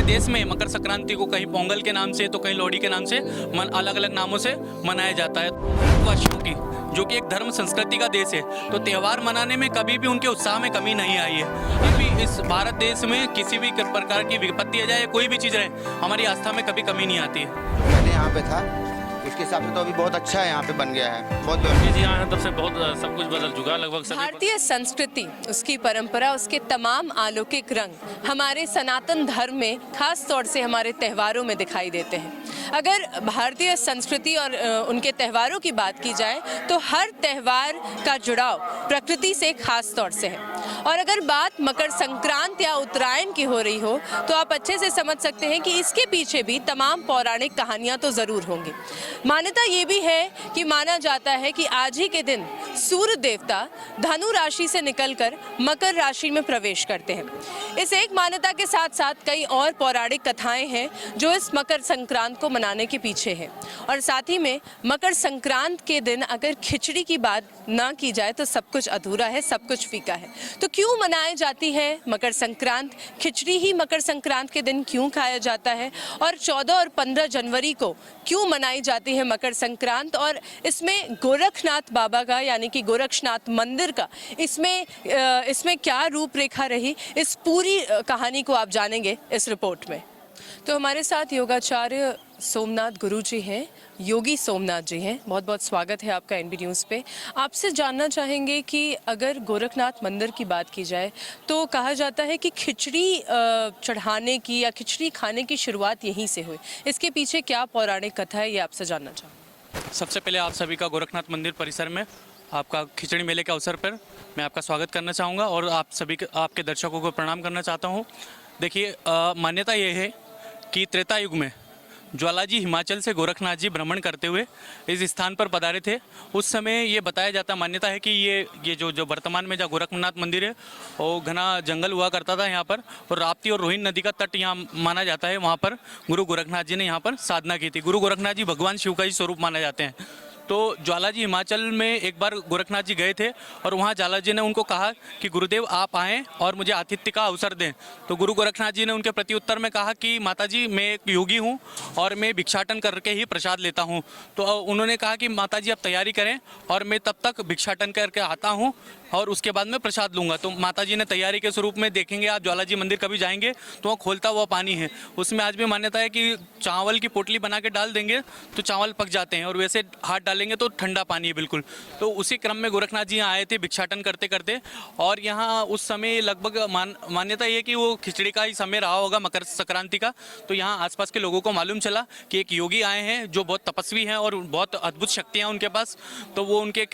पूरे देश में मकर संक्रांति को कहीं पोंगल के नाम से तो कहीं लोहड़ी के नाम से अलग अलग नामों से मनाया जाता है। भारतवासियों की जो कि एक धर्म संस्कृति का देश है, तो त्यौहार मनाने में कभी भी उनके उत्साह में कमी नहीं आई है। अभी इस भारत देश में किसी भी प्रकार की विपत्ति आ जाए, कोई भी चीज़ रहे, हमारी आस्था में कभी कमी नहीं आती है। मैंने यहाँ पे था, उसके हिसाब से तो अभी बहुत अच्छा है, यहाँ पे बन गया है बहुत जी यहाँ है, तब से बहुत सब कुछ बदल चुका है लगभग सभी। भारतीय संस्कृति, उसकी परंपरा, उसके तमाम अलौकिक रंग हमारे सनातन धर्म में खास तौर से हमारे त्योहारों में दिखाई देते हैं। अगर भारतीय संस्कृति और उनके त्योहारों की बात की जाए तो हर त्यौहार का जुड़ाव प्रकृति से खास तौर से है। और अगर बात मकर संक्रांति या उत्तरायण की हो रही हो तो आप अच्छे से समझ सकते हैं कि इसके पीछे भी तमाम पौराणिक कहानियां तो ज़रूर होंगी। मान्यता ये भी है कि माना जाता है कि आज ही के दिन सूर्य देवता धनु राशि से निकलकर मकर राशि में प्रवेश करते हैं। इस एक मान्यता के साथ साथ कई और पौराणिक कथाएं हैं जो इस मकर संक्रांत को मनाने के पीछे है। और साथ ही में मकर संक्रांत के दिन अगर खिचड़ी की बात ना की जाए तो सब कुछ अधूरा है, सब कुछ फीका है। तो क्यों मनाई जाती है मकर संक्रांत? खिचड़ी ही मकर संक्रांत के दिन क्यों खाया जाता है? और 14 और 15 जनवरी को क्यों मनाई जाती है मकर संक्रांत? और इसमें गोरखनाथ बाबा का यानी कि गोरक्षनाथ मंदिर का इसमें क्या रूपरेखा रही, इस पूरी कहानी को आप जानेंगे इस रिपोर्ट में। तो हमारे साथ योगाचार्य सोमनाथ गुरु जी हैं, योगी सोमनाथ जी हैं। बहुत बहुत स्वागत है आपका एनबी न्यूज़ पे। आपसे जानना चाहेंगे कि अगर गोरखनाथ मंदिर की बात की जाए तो कहा जाता है कि खिचड़ी चढ़ाने की या खिचड़ी खाने की शुरुआत यहीं से हुई। इसके पीछे क्या पौराणिक कथा है, ये आपसे जानना चाहूँगा। सबसे पहले आप सभी का गोरखनाथ मंदिर परिसर में आपका खिचड़ी मेले के अवसर पर मैं आपका स्वागत करना चाहूँगा और आप सभी आपके दर्शकों को प्रणाम करना चाहता हूँ। देखिए, मान्यता ये है कि त्रेता युग में ज्वालाजी हिमाचल से गोरखनाथ जी भ्रमण करते हुए इस स्थान पर पधारे थे। उस समय ये बताया जाता, मान्यता है कि ये जो वर्तमान में जहाँ गोरखनाथ मंदिर है वो घना जंगल हुआ करता था यहाँ पर, और राप्ती और रोहिन नदी का तट यहाँ माना जाता है। वहाँ पर गुरु गोरखनाथ जी ने यहाँ पर साधना की थी। गुरु गोरखनाथ जी भगवान शिव का ही स्वरूप माने जाते हैं। तो ज्वालाजी हिमाचल में एक बार गोरखनाथ जी गए थे और वहाँ ज्वालाजी ने उनको कहा कि गुरुदेव आप आएँ और मुझे आतिथ्य का अवसर दें। तो गुरु गोरखनाथ जी ने उनके प्रति उत्तर में कहा कि माताजी मैं एक योगी हूँ और मैं भिक्षाटन करके ही प्रसाद लेता हूँ। तो उन्होंने कहा कि माताजी आप तैयारी करें और मैं तब तक भिक्षाटन करके आता हूँ और उसके बाद मैं प्रसाद लूँगा। तो माताजी ने तैयारी के स्वरूप में, देखेंगे आप ज्वालाजी मंदिर कभी जाएंगे तो वहाँ खोलता हुआ पानी है, उसमें आज भी मान्यता है कि चावल की पोटली बना के डाल देंगे तो चावल पक जाते हैं और वैसे हाथ डालेंगे तो ठंडा पानी है बिल्कुल। तो उसी क्रम में गोरखनाथ जी यहाँ आए थे भिक्षाटन करते करते, और यहाँ उस समय लगभग मान्यता ये कि वो खिचड़ी का ही समय रहा होगा मकर संक्रांति का। तो यहाँ आसपास के लोगों को मालूम चला कि एक योगी आए हैं जो बहुत तपस्वी हैं और बहुत अद्भुत शक्तियाँ उनके पास। तो वो उनके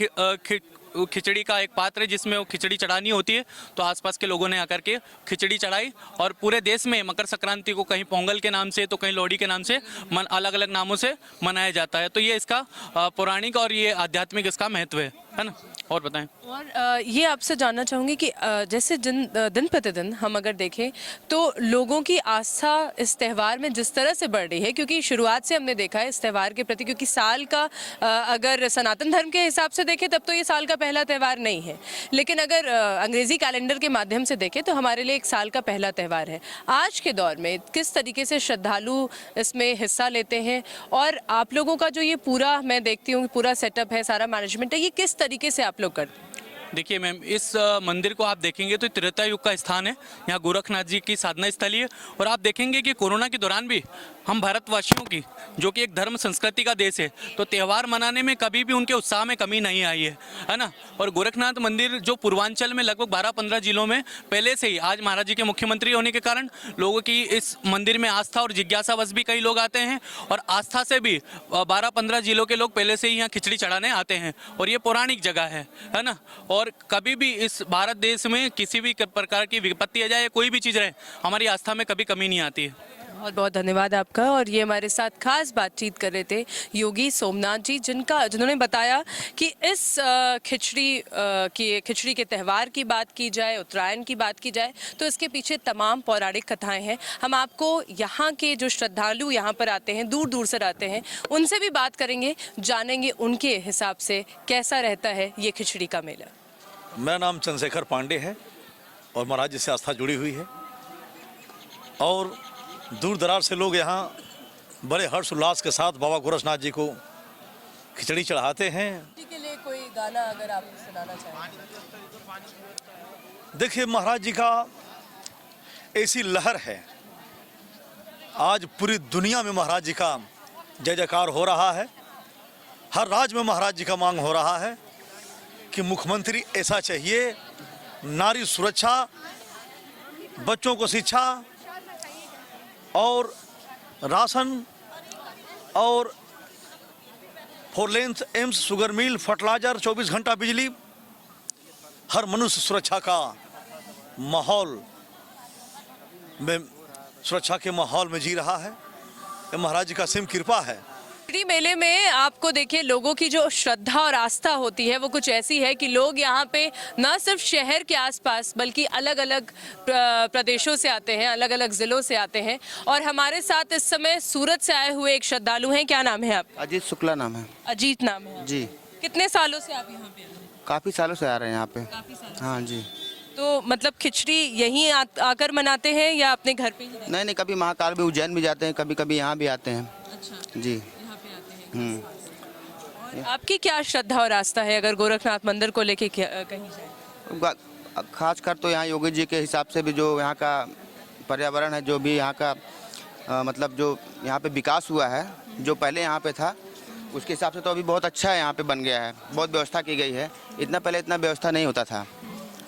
खिचड़ी का एक पात्र है जिसमें वो खिचड़ी चढ़ानी होती है। तो आसपास के लोगों ने आकर के खिचड़ी चढ़ाई और पूरे देश में मकर संक्रांति को कहीं पोंगल के नाम से तो कहीं लोहड़ी के नाम से अलग अलग नामों से मनाया जाता है। तो ये इसका पौराणिक और ये आध्यात्मिक इसका महत्व है ना। और बताएं। और ये आपसे जानना चाहूँगी कि जैसे दिन प्रतिदिन हम अगर देखें तो लोगों की आस्था इस त्यौहार में जिस तरह से बढ़ रही है, क्योंकि शुरुआत से हमने देखा है इस त्यौहार के प्रति, क्योंकि साल का अगर सनातन धर्म के हिसाब से देखें तब तो ये साल का पहला त्यौहार नहीं है, लेकिन अगर अंग्रेज़ी कैलेंडर के माध्यम से देखें तो हमारे लिए एक साल का पहला त्यौहार है। आज के दौर में किस तरीके से श्रद्धालु इसमें हिस्सा लेते हैं और आप लोगों का जो ये पूरा, मैं देखती हूँ पूरा सेटअप है, सारा मैनेजमेंट है, ये किस तरीके से आप लोग करते हैं? देखिए मैम, इस मंदिर को आप देखेंगे तो त्रेता युग का स्थान है। यहाँ गोरखनाथ जी की साधना स्थली है। और आप देखेंगे कि कोरोना के दौरान भी हम भारतवासियों की जो कि एक धर्म संस्कृति का देश है, तो त्यौहार मनाने में कभी भी उनके उत्साह में कमी नहीं आई है ना। और गोरखनाथ मंदिर जो पूर्वांचल में लगभग 12-15 जिलों में पहले से ही, आज महाराज जी के मुख्यमंत्री होने के कारण लोगों की इस मंदिर में आस्था और जिज्ञासावश भी कई लोग आते हैं, और आस्था से भी 12-15 जिलों के लोग पहले से ही यहाँ खिचड़ी चढ़ाने आते हैं। और ये पौराणिक जगह है ना। और कभी भी इस भारत देश में किसी भी प्रकार की विपत्ति आ जाए, कोई भी चीज़ रहे, हमारी आस्था में कभी कमी नहीं आती है। बहुत बहुत धन्यवाद आपका। और ये हमारे साथ खास बातचीत कर रहे थे योगी सोमनाथ जी, जिन्होंने बताया कि इस खिचड़ी के त्यौहार की बात की जाए, उत्तरायण की बात की जाए तो इसके पीछे तमाम पौराणिक कथाएं हैं। हम आपको यहाँ के जो श्रद्धालु यहाँ पर आते हैं, दूर दूर से आते हैं, उनसे भी बात करेंगे, जानेंगे उनके हिसाब से कैसा रहता है ये खिचड़ी का मेला। मेरा नाम चंद्रशेखर पांडे है और महाराज जी से आस्था जुड़ी हुई है। और दूर दराज से लोग यहाँ बड़े हर्ष उल्लास के साथ बाबा गोरखनाथ जी को खिचड़ी चढ़ाते हैं। के लिए कोई गाना अगर आप सुनाना चाहें। देखिए, महाराज जी का ऐसी लहर है, आज पूरी दुनिया में महाराज जी का जय जयकार हो रहा है। हर राज्य में महाराज जी का मांग हो रहा है कि मुख्यमंत्री ऐसा चाहिए, नारी सुरक्षा, बच्चों को शिक्षा और राशन और 4 लेन एम्स, शुगर मिल, फर्टिलाइजर, 24 घंटा बिजली, हर मनुष्य सुरक्षा का माहौल में, सुरक्षा के माहौल में जी रहा है। ये महाराज जी का असीम कृपा है। खिचड़ी मेले में आपको देखिए लोगों की जो श्रद्धा और आस्था होती है वो कुछ ऐसी है कि लोग यहाँ पे न सिर्फ शहर के आसपास बल्कि अलग अलग प्रदेशों से आते हैं, अलग अलग ज़िलों से आते हैं। और हमारे साथ इस समय सूरत से आए हुए एक श्रद्धालु हैं। क्या नाम है आपका? अजीत शुक्ला नाम है। अजीत नाम है। जी। कितने सालों से आप यहाँ पे आए हैं? काफ़ी सालों से आ रहे हैं यहाँ पे। काफी सालों हाँ जी। तो मतलब खिचड़ी यहीं आकर मनाते हैं या अपने घर पे ही रहते नहीं, कभी महाकाल भी, उज्जैन भी जाते हैं, कभी कभी यहाँ भी आते हैं। हैं? अच्छा, जी। यहाँ पे आते हैं। और आपकी क्या श्रद्धा और आस्था है अगर गोरखनाथ मंदिर को लेके कहीं जाए? खासकर तो यहाँ योगी जी के हिसाब से भी जो यहाँ का पर्यावरण है, जो भी यहाँ का मतलब जो यहाँ पे विकास हुआ है, जो पहले यहाँ पे था उसके हिसाब से तो अभी बहुत अच्छा है, यहाँ पे बन गया है, बहुत व्यवस्था की गई है। इतना पहले इतना व्यवस्था नहीं होता था,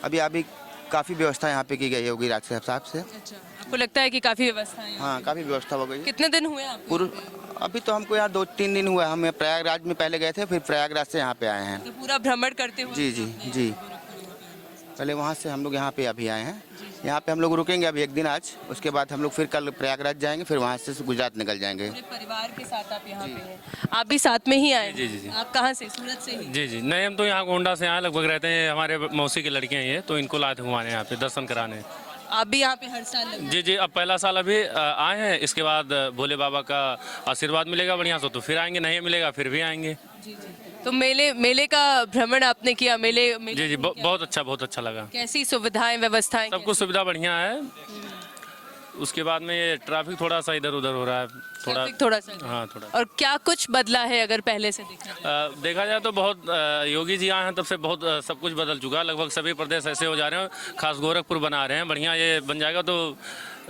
अभी काफ़ी व्यवस्था यहाँ पे की गई है योगी राज के हिसाब से। अच्छा, आपको लगता है कि काफ़ी व्यवस्था है? हाँ, काफ़ी व्यवस्था हो गई है। कितने दिन हुए आपको? अभी तो हमको यहाँ 2-3 दिन हुआ है। हम प्रयागराज में पहले गए थे, फिर प्रयागराज से यहाँ पे आए हैं। तो पूरा भ्रमण करते हुए? जी जी जी। पहले वहाँ से हम लोग यहाँ पे अभी आए हैं। यहाँ पे हम लोग रुकेंगे अभी एक दिन आज, उसके बाद हम लोग फिर कल प्रयागराज जाएंगे, फिर वहाँ से गुजरात निकल जाएंगे। अपने परिवार के साथ आप यहाँ पे हैं? आप भी साथ में ही आए? जी, जी, जी। आप कहाँ से? सूरत से ही? जी जी, नहीं हम तो यहाँ गोंडा से यहाँ लगभग रहते हैं। हमारे मौसी की लड़कियाँ ये, तो इनको लाए थे घुमाने यहाँ पे, दर्शन कराने। आप भी यहाँ पे हर साल लगभग? जी जी, अब पहला साल अभी आए हैं, इसके बाद भोले बाबा का आशीर्वाद मिलेगा बढ़िया से तो फिर आएंगे, नहीं मिलेगा फिर भी आएंगे। जी जी। तो मेले का भ्रमण आपने किया? मेले जी जी, बहुत अच्छा लगा। कैसी सुविधाएं, व्यवस्थाएं? सब कुछ सुविधा बढ़िया है। उसके बाद में ये ट्रैफिक थोड़ा सा इधर उधर हो रहा है, थोड़ा सा। हाँ थोड़ा। और क्या कुछ बदला है अगर पहले से देखा जाए तो बहुत योगी जी आए हैं तब से बहुत सब कुछ बदल चुका है। लगभग सभी प्रदेश ऐसे हो जा रहे हैं, खास गोरखपुर बना रहे हैं। बढ़िया ये बन जाएगा तो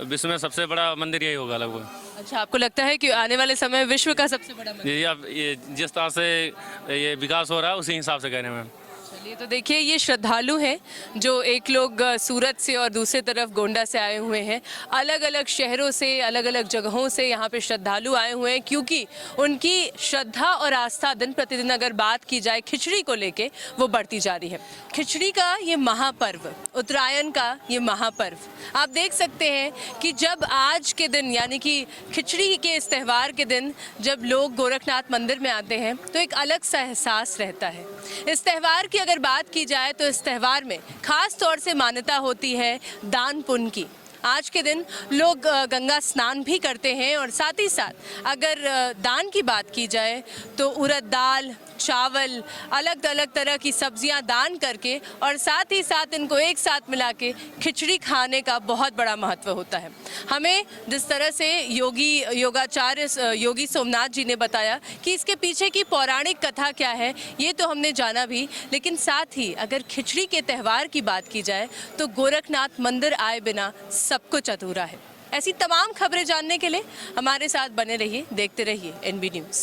विश्व में सबसे बड़ा मंदिर यही होगा लगभग। अच्छा, आपको लगता है कि आने वाले समय विश्व का सबसे बड़ा मंदिर? जी, अब ये जिस तरह से ये विकास हो रहा है उसी हिसाब से कह रहे हैं। चलिए, तो देखिए ये श्रद्धालु हैं जो एक लोग सूरत से और दूसरे तरफ गोंडा से आए हुए हैं। अलग अलग शहरों से, अलग अलग जगहों से यहाँ पे श्रद्धालु आए हुए हैं क्योंकि उनकी श्रद्धा और आस्था दिन प्रतिदिन अगर बात की जाए खिचड़ी को लेके वो बढ़ती जा रही है। खिचड़ी का ये महापर्व, उत्तरायण का ये महापर्व, आप देख सकते हैं कि जब आज के दिन यानी कि खिचड़ी के इस त्यौहार के दिन जब लोग गोरखनाथ मंदिर में आते हैं तो एक अलग सा एहसास रहता है। इस त्यौहार की अगर बात की जाए तो इस त्यौहार में खास तौर से मान्यता होती है दान पुण्य की। आज के दिन लोग गंगा स्नान भी करते हैं और साथ ही साथ अगर दान की बात की जाए तो उड़द दाल, चावल, अलग अलग तरह की सब्जियां दान करके और साथ ही साथ इनको एक साथ मिला के खिचड़ी खाने का बहुत बड़ा महत्व होता है। हमें जिस तरह से योगाचार्य योगी सोमनाथ जी ने बताया कि इसके पीछे की पौराणिक कथा क्या है ये तो हमने जाना भी, लेकिन साथ ही अगर खिचड़ी के त्यौहार की बात की जाए तो गोरखनाथ मंदिर आए बिना सब कुछ अधूरा है। ऐसी तमाम खबरें जानने के लिए हमारे साथ बने रहिए, देखते रहिए NB न्यूज़।